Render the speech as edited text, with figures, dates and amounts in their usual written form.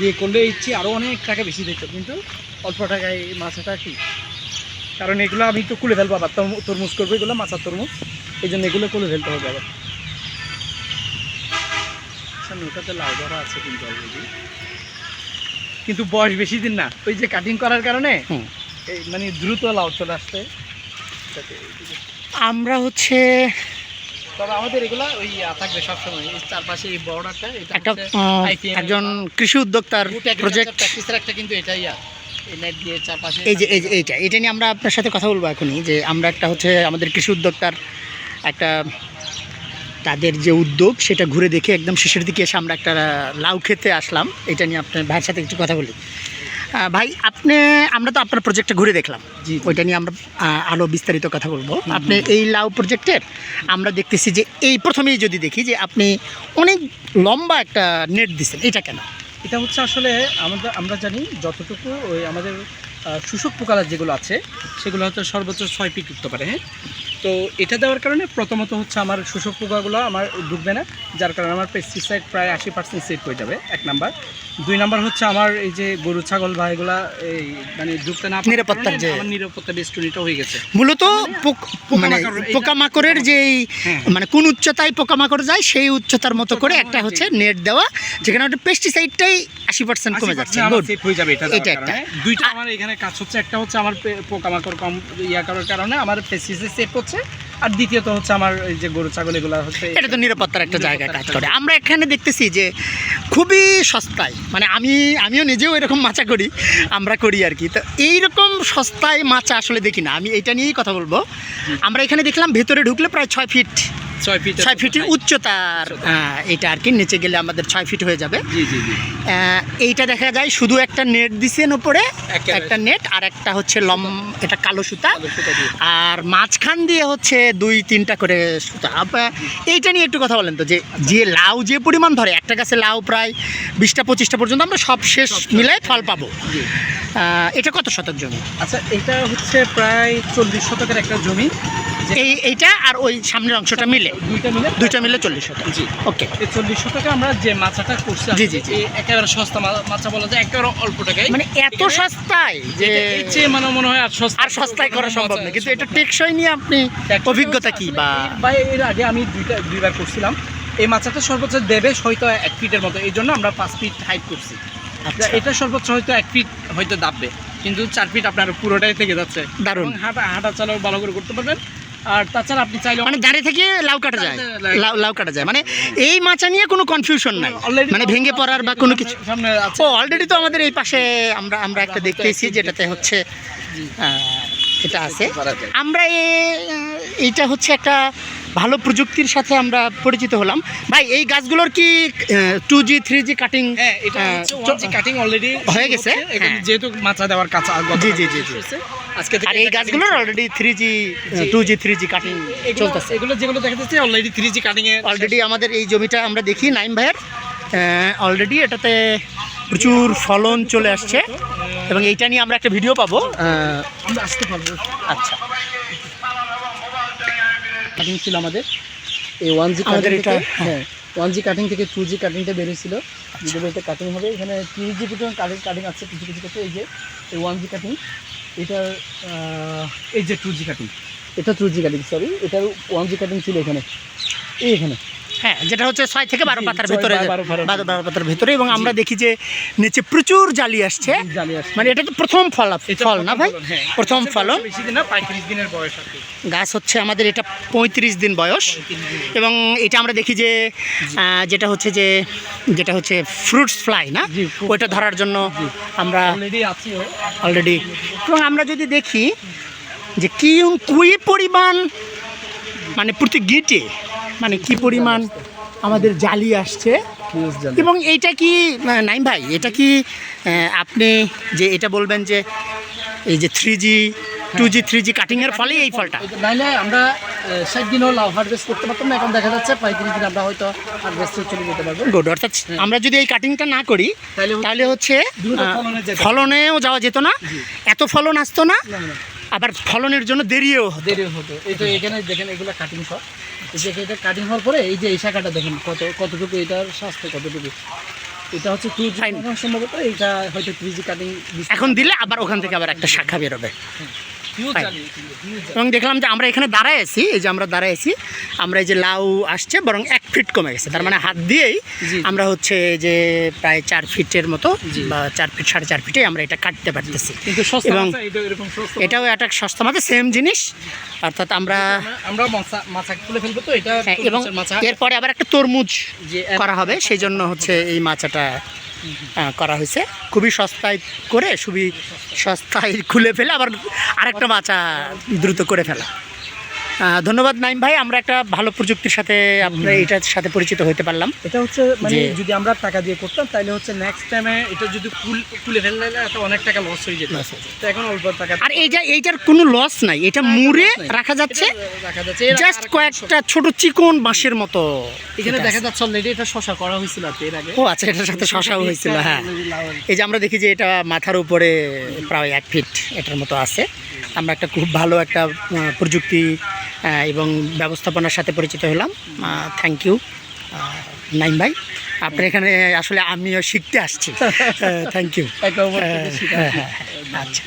দিয়ে করলে ইচ্ছে আরও অনেক টাকা বেশি দিত, কিন্তু অল্প টাকায় এই মাছটা কি, কারণ এগুলো আমি তো খুলে ফেলবো, আবার তরমুজ করবো, এগুলো মাছের তরমুজ, এই জন্য এগুলো খুলে ফেলতে হবে আবার। নৌকাতে লাউ ধরা আছে কিন্তু অলরেডি, কিন্তু বয়স বেশি দিন না, ওই যে কাটিং করার কারণে এই মানে দ্রুত লাউ চলে আসছে। আমরা হচ্ছে তবে আমাদের এগুলা ওই থাকবে সবসময়, এই চারপাশে এই বর্ডারটা, এটা একটা একজন কৃষি উদ্যোক্তার প্রজেক্ট প্র্যাকটিসের একটা, কিন্তু এটাই এই নেট দিয়ে চারপাশে এই যে এটা নিয়ে আমরা আপনার সাথে কথা বলবো এখনই, যে আমরা একটা হচ্ছে আমাদের কৃষি উদ্যোক্তার একটা তাদের যে উদ্যোগ সেটা ঘুরে দেখে একদম শেষের দিকে এসে আমরা একটা লাউ খেতে আসলাম। এটা নিয়ে আপনার ভাইয়ের সাথে কিছু কথা বলি। ভাই আমরা তো আপনার প্রজেক্টটা ঘুরে দেখলাম, জি, ওইটা নিয়ে আমরা আরও বিস্তারিত কথা বলবো। আপনি এই লাউ প্রজেক্টের আমরা দেখতেছি যে এই প্রথমেই যদি দেখি যে আপনি অনেক লম্বা একটা নেট দিচ্ছেন, এটা কেন? এটা হচ্ছে আসলে আমরা জানি যতটুকু ওই আমাদের শোষক পোকালা যেগুলো আছে সেগুলো হয়তো সর্বোচ্চ 6 ফিট উঠতে পারে। হ্যাঁ, তো এটা দেওয়ার কারণে প্রথমত হচ্ছে আমার শোষক পোকাগুলো আমার ঢুকবে না, যার কারণে আমার পেস্টিসাইড প্রায় 80% সেট হয়ে যাবে, 1 নাম্বার। 2 নাম্বার হচ্ছে আমার এই যে গরু ছাগল বা এগুলা এই মানে ঢুকতে না, নিরাপত্তার যে নিরাপত্তা বেষ্টনীটা হয়ে গেছে। মূলত মানে পোকামাকড়ের যে মানে কোন উচ্চতায় পোকামাকড় যায় সেই উচ্চতার মতো করে একটা হচ্ছে নেট দেওয়া, যেখানে একটা পেস্টিসাইডটাই 80% কমে যাচ্ছে, সেট হয়ে যাবে। এটা একটা দুইটা আমার এখানে কাজ হচ্ছে, একটা হচ্ছে আমার পোকামাকড় কম করার কারণে আমার পেস্টিসাইড সেট হচ্ছে, আর দ্বিতীয়ত হচ্ছে আমার এই যে গরু ছাগল এগুলো হচ্ছে এটা তো নিরাপত্তার একটা জায়গায় কাজ করে। আমরা এখানে দেখতেছি যে খুবই সস্তায়, মানে আমিও নিজেও এরকম মাচা করি, আমরা করি আর কি। তো এইরকম সস্তায় মাচা আসলে দেখি না, আমি এটা নিয়েই কথা বলবো। আমরা এখানে দেখলাম ভেতরে ঢুকলে প্রায় 6 ফিটের উচ্চতার, এটা আর কি, নিচে গেলে আমাদের 6 ফিট হয়ে যাবে। এইটা দেখা যায় শুধু একটা নেট দিছেন উপরে, একটা নেট, আর একটা হচ্ছে এটা কালো সুতা, আর মাঝখান দিয়ে হচ্ছে 2-3টা করে সুতা। এইটা নিয়ে একটু কথা বলেন তো, যে লাউ যে পরিমাণ ধরে, একটা গাছে লাউ প্রায় 20টা-25টা পর্যন্ত আমরা সব শেষ মিলে ফল পাবো। এটা কত শতক জমি? আচ্ছা, এটা হচ্ছে প্রায় 40 শতকের একটা জমি। এইটা আর ওই সামনের অংশটা মিলে দুইটা মিলে 40 শতক। জি, ওকে। এই 40 শতকে আমরা যে মাছটা করছি, জি, একেবারে সস্তা মাছা বলা যায়, একেবারে অল্প টাকায়, মানে এত সস্তায় যে মানে মনে হয় আর সস্তায় করা সম্ভব না। কিন্তু এটা টেকসই নিয়ে আপনি অভিজ্ঞতা কি? বা এর আগে আমি দুইবার করছিলাম। এই মাছটা সর্বোচ্চ দেবে হয়তো 1 ফিটের মতো, এই জন্য আমরা 5 ফিট হাইট করছি। আচ্ছা, এটা সর্বোচ্চ হয়তো 1 ফিট হয়তো দাববে, কিন্তু 4 ফিট আপনার পুরোটাই থেকে যাচ্ছে। দারুণ। হাঁটা চালাও ভালো করে করতে পারবেন। আর তাছাড়া আপনি চাইলে মানে দাঁড়িয়ে থেকে লাউ কাটা যায়, লাউ কাটা যায়, মানে এই মাচা নিয়ে কোনো কনফিউশন নাই, মানে ভেঙে পড়ার বা কোনো কিছু। ও অলরেডি তো আমাদের এই পাশে আমরা একটা দেখতেছি, যেটাতে হচ্ছে এটা আছে। আমরা এইটা হচ্ছে একটা ভালো প্রযুক্তির সাথে আমরা পরিচিত হলাম। ভাই, এই গাছগুলোর কি 2G 3G কাটিং? হ্যাঁ, এটা হচ্ছে 1G কাটিং অলরেডি হয়ে গেছে, যেহেতু মাচা দেওয়ার কাজ। জি। আজকে আর এই গাছগুলোর অলরেডি 2G 3G কাটিং চলতেছে। এগুলো যেগুলো দেখা যাচ্ছে অলরেডি 3G কাটিং এ অলরেডি আমাদের এই জমিটা আমরা দেখি নাইম ভাইয়ের, অলরেডি এটাতে প্রচুর ফলন চলে আসছে, এবং এইটা নিয়ে আমরা একটা ভিডিও পাবো, আমরা আসতে পারবো। আচ্ছা, কাটিং ছিল আমাদের এই 1G আমাদের এটা, হ্যাঁ 1G কাটিং থেকে 2G কাটিংটা বেরিয়েছিল। যেগুলো এটা কাটিং হবে, এখানে 3G পর্যন্ত কাটিং আছে কিছু ক্ষেত্রে। এই যে এই 1G কাটিং, এটার এই যে 2G কাটিং, এটা 2G কাটিং, সরি, এটার 1G কাটিং ছিল এখানে, এইখানে। হ্যাঁ, যেটা হচ্ছে 6 থেকে 12 পাতার ভেতরে, 12 পাতার ভেতরে, এবং আমরা দেখি যে নিচে প্রচুর জালি আসছে। মানে এটা তো প্রথম ফল না ভাই? প্রথম ফলন, বেশি দিন না, 35 দিনের বয়স আর কি। গাছ হচ্ছে আমাদের এটা 35 দিন বয়স, এবং এটা আমরা দেখি যে যেটা হচ্ছে ফ্রুটস ফ্লাই না, ওইটা ধরার জন্য আমরা অলরেডি। এবং আমরা যদি দেখি যে কি পরিমাণ, মানে প্রতি গিটে মানে কি পরিমাণ আমাদের জালি আসছে। এবং এইটা কি নাইম ভাই, এটা কি আপনি যে এটা বলবেন যে এই যে 3G 2G 3G কাটিংয়ের ফলে এই ফলটা? নাইলে আমরা 60 দিনও লাভ হারভেস্ট করতে পারতাম না, এখন দেখা যাচ্ছে 35 দিন আমরা হয়তো হারভেস্টে চলে যেতে পারবো। গুড। অর্থাৎ আমরা যদি এই কাটিংটা না করি তাহলে হচ্ছে ফলনেও যাওয়া যেত না, এত ফলন আসতো না, আবার ফলনের জন্য দেরিও হতো। এই তো এখানে দেখেন এগুলো কাটিং সব, এটা কাটিং হওয়ার পরে এই যে এই শাখাটা দেখেন কতটুকু, এটার স্বাস্থ্য কতটুকু। এটা হচ্ছে 2G Fine. সম্ভবত, এটা হয়তো 3G কাটিং এখন দিলে আবার ওখান থেকে আবার একটা শাখা বেরোবে। Huge Fine. জানি হিউজ। এবং দেখলাম যে আমরা এখানে দাঁড়ায় আছি, এই যে আমরা দাঁড়ায় আছি, আমরা এই যে লাউ আসছে বরং 1 ফিট কমে গেছে, তার মানে হাত দিয়েই জি। আমরা হচ্ছে যে প্রায় 4 ফিটের মতো জি। বা 4 ফিট 4.5 ফিটে আমরা এটা কাটতে পারতেছি। কিন্তু সস্তা এবং মাছা এটা এরকম সস্তা এটাও একটা সস্তা মাছ, সেম জিনিস, অর্থাৎ আমরা আমরা মাছা তুলে ফেলবো তো এটা হ্যাঁ, এবং তরমুজের মাছা এরপরে আবার একটা তরমুজ যে করা হবে, সেই জন্য হচ্ছে এই মাচাটা করা হয়েছে খুবই সস্তায় করে, খুবই সস্তায় খুলে ফেলে আবার আরেকটা মাচা দ্রুত করে ফেলা। ধন্যবাদ নাইম ভাই, আমরা একটা ভালো প্রযুক্তির সাথে আপনার এইটার সাথে পরিচিত হতে পারলাম। এটা হচ্ছে মানে যে- যদি আমরা টাকা দিয়ে করতাম তাহলে হচ্ছে নেক্সট টাইমে এটা যদি খুলে ফেললে এটা অনেক টাকা লস হয়ে যেত। Loss হয়ে তো এখন অল্প টাকা আর এইটার কোনো লস নাই, এটা মুড়ে রাখা যাচ্ছে, দেখা যাচ্ছে এর আগে জাস্ট আরেকটা কয়েকটা ছোট চিকন বাঁশের মতো এখানে এটা দেখা আছে। যাচ্ছে অলরেডি এটা শশা করা হয়েছিল আর কি এর আগে। ও আচ্ছা, এটার সাথে শশাও হয়েছিল। হ্যাঁ, এই যে আমরা দেখি যে এটা মাথার উপরে প্রায় 1 ফিট এটার মতো আছে। আমরা একটা খুব ভালো একটা প্রযুক্তি এবং ব্যবস্থাপনার সাথে পরিচিত হলাম। থ্যাংক ইউ নাইম ভাই, আপনার এখানে আসলে আমিও শিখতে আসছি। Thank you. একটা ওভার থেকে শিখা। আচ্ছা।